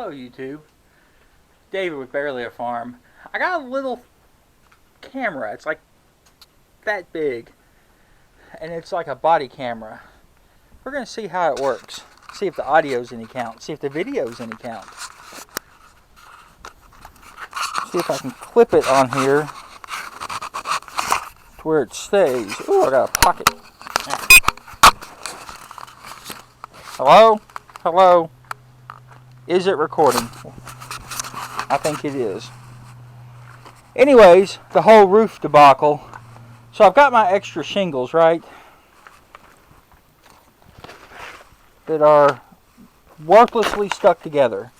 Hello YouTube, David with Barely a Farm. I got a little camera, it's like that big, and it's like a body camera. We're going to see how it works, see if the audio's any count, see if the video's any count. See if I can clip it on here to where it stays. Ooh, I got a pocket. Hello? Hello? Is it recording? I think it is. Anyways, the whole roof debacle. So I've got my extra shingles, right? That are worthlessly stuck together.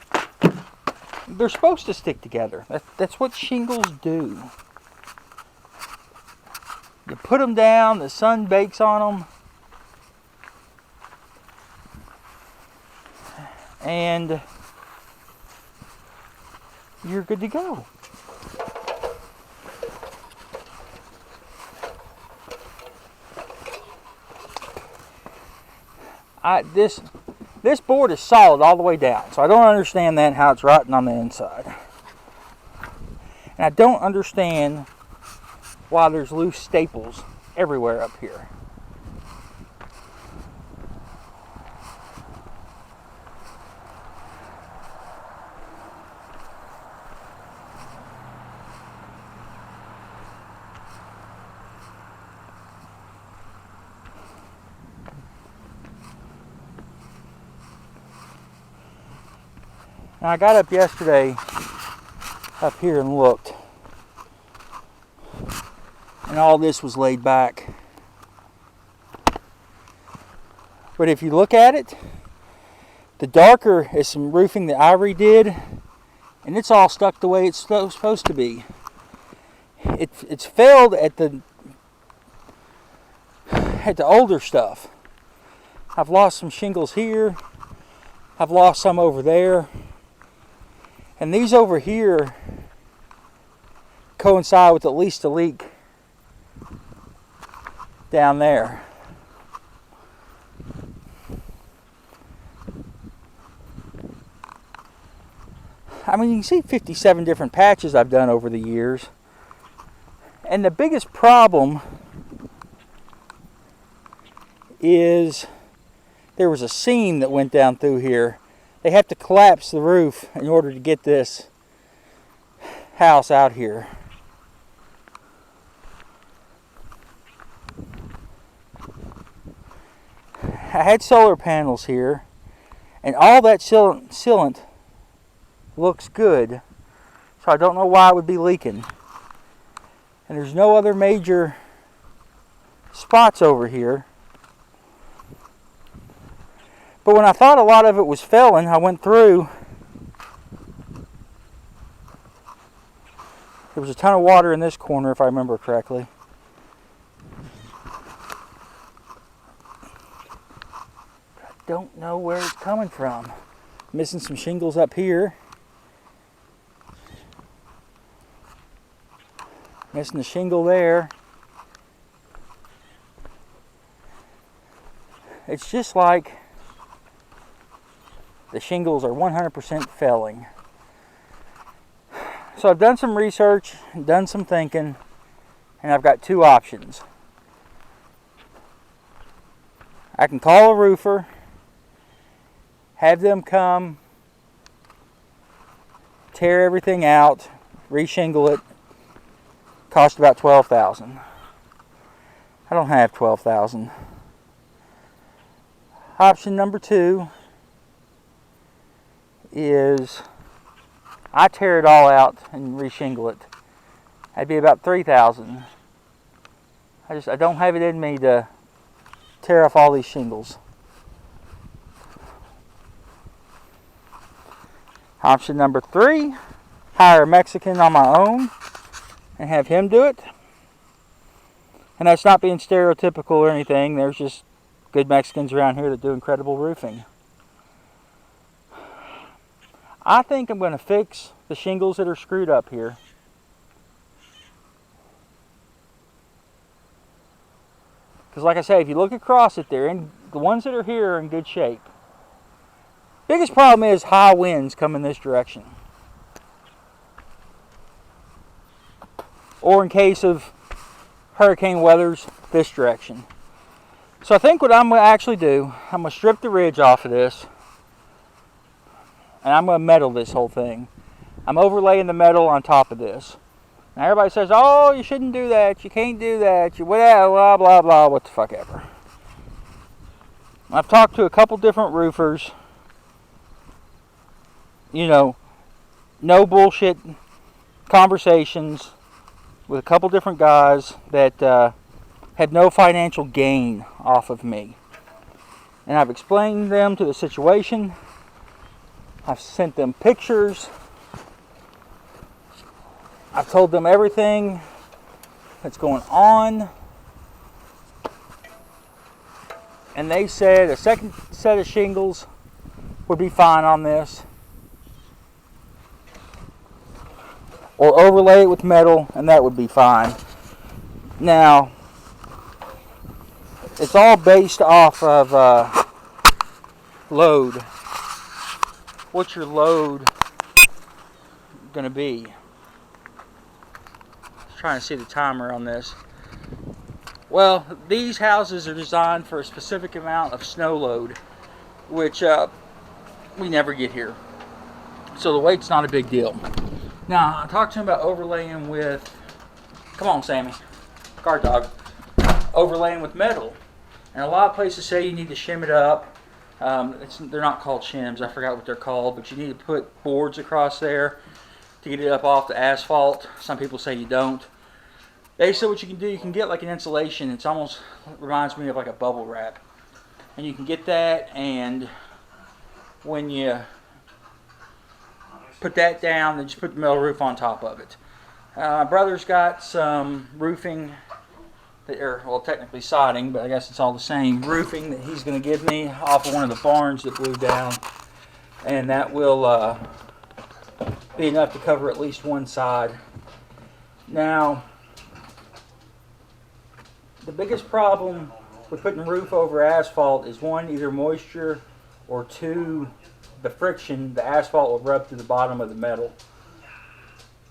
They're supposed to stick together. That's what shingles do. You put them down, the sun bakes on them, and you're good to go. This board is solid all the way down, so I don't understand that, how it's rotten on the inside. And I don't understand why there's loose staples everywhere up here. Now I got up yesterday up here and looked, and all this was laid back. But if you look at it, the darker is some roofing that I redid, and it's all stuck the way it's supposed to be. It's failed at the older stuff. I've lost some shingles here. I've lost some over there. And these over here coincide with at least a leak down there. I mean, you can see 57 different patches I've done over the years. And the biggest problem is there was a seam that went down through here. They have to collapse the roof in order to get this house out here. I had solar panels here, and all that sealant looks good, so I don't know why it would be leaking. And there's no other major spots over here. But when I thought a lot of it was failing, I went through. There was a ton of water in this corner, if I remember correctly. I don't know where it's coming from. Missing some shingles up here. Missing the shingle there. It's just like the shingles are 100% failing. So I've done some research, done some thinking, and I've got two options. I can call a roofer, have them come, tear everything out, reshingle it. Cost about $12,000. I don't have $12,000. Option number two is I tear it all out and reshingle it. That'd be about $3,000. I don't have it in me to tear off all these shingles. Option number three, hire a Mexican on my own and have him do it. And that's not being stereotypical or anything. There's just good Mexicans around here that do incredible roofing. I think I'm going to fix the shingles that are screwed up here. Because like I say, if you look across it, the ones that are here are in good shape. Biggest problem is high winds coming this direction. Or in case of hurricane weathers, this direction. So I think what I'm going to actually do, I'm going to strip the ridge off of this. And I'm going to metal this whole thing. I'm overlaying the metal on top of this. Now everybody says, oh, you shouldn't do that. You can't do that. You whatever, blah, blah, blah, what the fuck ever. I've talked to a couple different roofers. You know, no bullshit conversations with a couple different guys that had no financial gain off of me. And I've explained them to the situation. I've sent them pictures. I've told them everything that's going on. And they said a second set of shingles would be fine on this. Or overlay it with metal, and that would be fine. Now, it's all based off of load. What's your load going to be? Trying to see the timer on this. Well, these houses are designed for a specific amount of snow load, which we never get here. So the weight's not a big deal. Now, I talked to him about overlaying with, come on Sammy, guard dog, overlaying with metal. And a lot of places say you need to shim it up. They're not called shims, I forgot what they're called, but you need to put boards across there to get it up off the asphalt. Some people say you don't. They said what you can do, you can get like an insulation. It's almost reminds me of like a bubble wrap. And you can get that, and when you put that down, then just put the metal roof on top of it. My brother's got some roofing, well technically siding, but I guess it's all the same, roofing that he's going to give me off of one of the barns that blew down. And that will be enough to cover at least one side. Now, the biggest problem with putting roof over asphalt is one, either moisture, or two, the friction. The asphalt will rub to the bottom of the metal.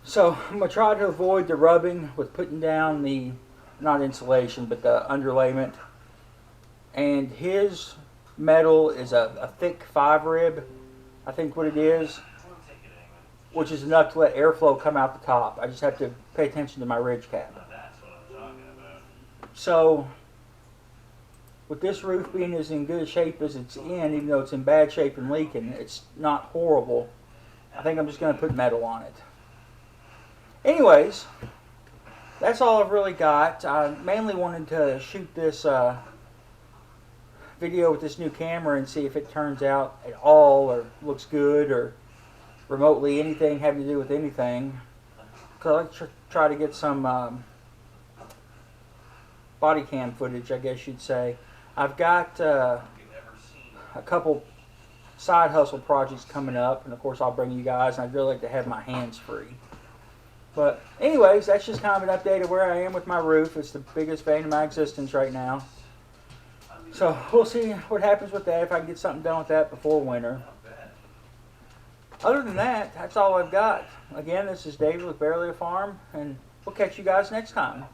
So I'm going to try to avoid the rubbing with putting down the, not insulation, but the underlayment. And his metal is a thick 5-rib, I think what it is, which is enough to let airflow come out the top. I just have to pay attention to my ridge cap. So, with this roof being as in good shape as it's in, even though it's in bad shape and leaking, it's not horrible. I think I'm just going to put metal on it. Anyways, that's all I've really got. I mainly wanted to shoot this video with this new camera and see if it turns out at all or looks good or remotely anything having to do with anything. Because I like to try to get some body cam footage, I guess you'd say. I've got a couple side hustle projects coming up, and of course I'll bring you guys, and I'd really like to have my hands free. But anyways, that's just kind of an update of where I am with my roof. It's the biggest bane of my existence right now. So we'll see what happens with that, if I can get something done with that before winter. Other than that, that's all I've got. Again, this is David with Barely a Farm, and we'll catch you guys next time.